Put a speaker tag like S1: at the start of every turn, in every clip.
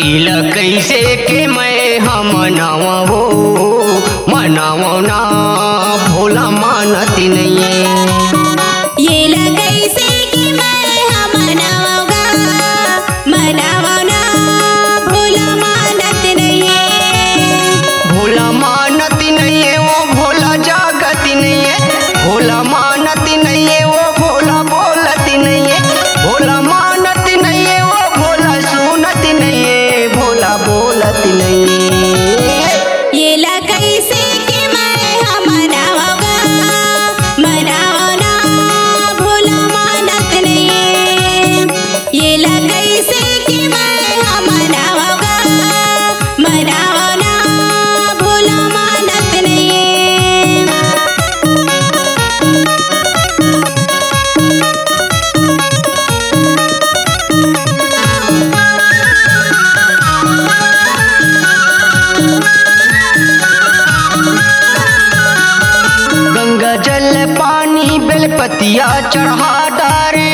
S1: इला कैसे के मैं हम मनावो मनावो ना भोला मानती नहीं
S2: येला कैसे कि मैं हम मनावगा मनावो ना भोला मानत नहीं
S1: भोला मानती नहीं है वो भोला जागती नहीं है भोला मानती नहीं है वो भोला बोलती नहीं है भोला मानती नहीं है वो भोला सुनती नहीं है भोला बोलती नहीं है।
S2: येला कैसे कि मैं हम मनावगा मनावो ना भोला मानत नहीं येला कैसे कि मैं हम मनावगा मनावो ना भोला मानत नहीं
S1: गंगा जल पानी बेलपतिया चढ़ा डारे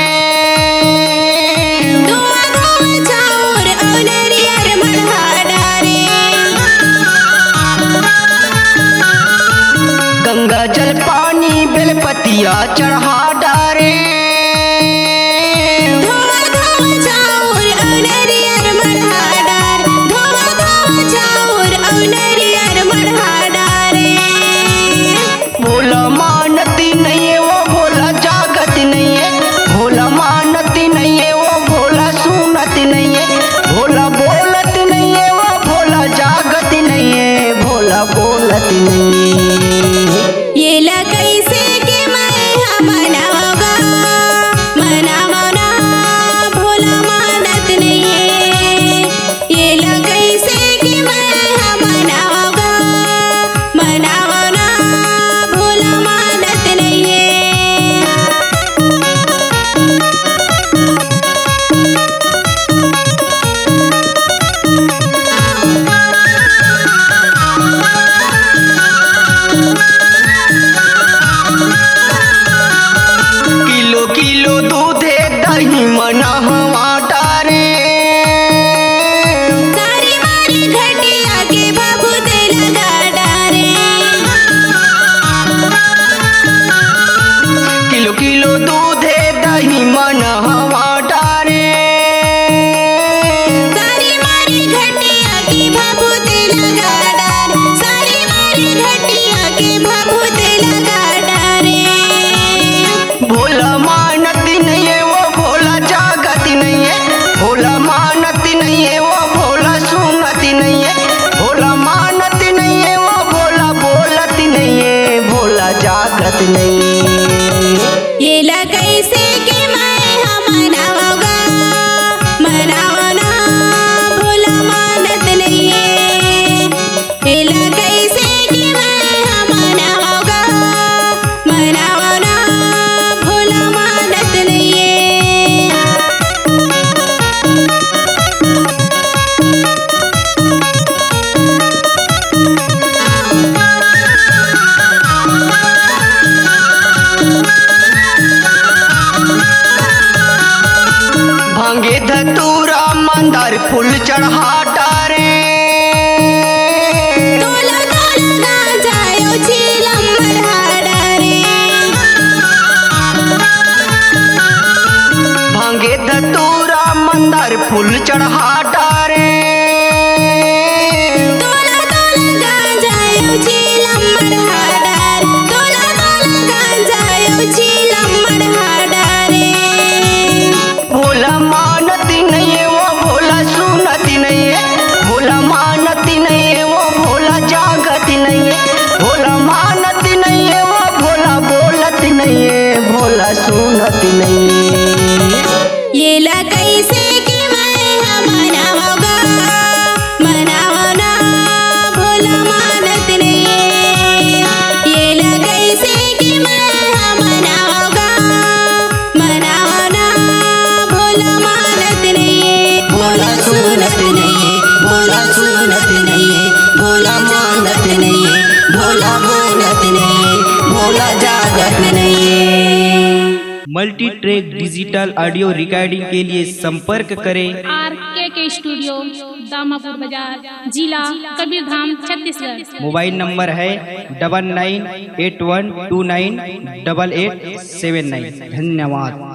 S2: धुआं धुआं चाउर औनरियर मढ़ा डारे
S1: गंगा जल पानी बेलपतिया चढ़ा डारे
S2: धुआं धुआं चाउर औनरियर मढ़ा डार धुआं धुआं चाउर औनरियर मढ़ा डारे
S1: भोला मानती नहीं है वो भोला जागती नहीं है भोला मानती नहीं है वो भोला सुनती नहीं है भोला बोलती नहीं है वो भोला जागती नहीं है भोला बोलती नहीं है।
S2: येला कैसे कि मैं हम मनावगा मनावो ना भोला मानत नहीं येला कैसे कि मैं हम मनावगा मनावो ना भोला मानत नहीं
S1: किलो किलो दूधे दही मना हवा डारे
S2: सारी मारी घटिया के बाबूते लगा डारे
S1: किलो किलो दूधे दही मना हवा डारे
S2: सारी मारी घटिया के बाबूते लगा डार सारी मारी घटिया के बाबूते लगा डारे
S1: भोला मानती नहीं है वो भोला जागती नहीं है भोला मानती नहीं है वो भोला सुनती नहीं है भोला मानती नहीं है वो भोला बोलती नहीं है भोला जागती नहीं है।
S2: येला कैसे कि मैं हम मनावगा मनावो ना भोला मानत नहीं येला कैसे कि मैं हम मनावगा मनावो ना भोला मानत नहीं
S1: भांगे धतूरा मंदार फूल चढ़ा डारे
S2: तोला तोला गांजायो चीलम मढ़ा डारे
S1: भांगे धतूरा मंदार फूल चढ़ा डारे
S2: तोला तोला गांजायो चीलम मढ़ा डार तोला तोला गांजायो चीलम मढ़ा डारे
S1: भोला मानती नहीं है वो भोला सुनती नहीं है भोला मानती नहीं है वो भोला जागती नहीं है भोला मानती नहीं है वो भोला बोलती नहीं है भोला सुनती नहीं है।
S2: येला कैसे कि मैं हम मनावगा मनावो ना भोला मानत नहीं येला कैसे कि मैं हम मनावगा मनावो ना भोला मानत नहीं भोला सुनत नहीं भोला सुनत नहीं भोला मानत नहीं भोला बोलत नहीं भोला जागत नहीं
S1: multi track digital audio recording के लिए संपर्क करें
S3: RKK स्टूडियो, दामापुर बाजार, जिला कबीरधाम, छत्तीसगढ़।
S1: मोबाइल नंबर है 9981298879। धन्यवाद।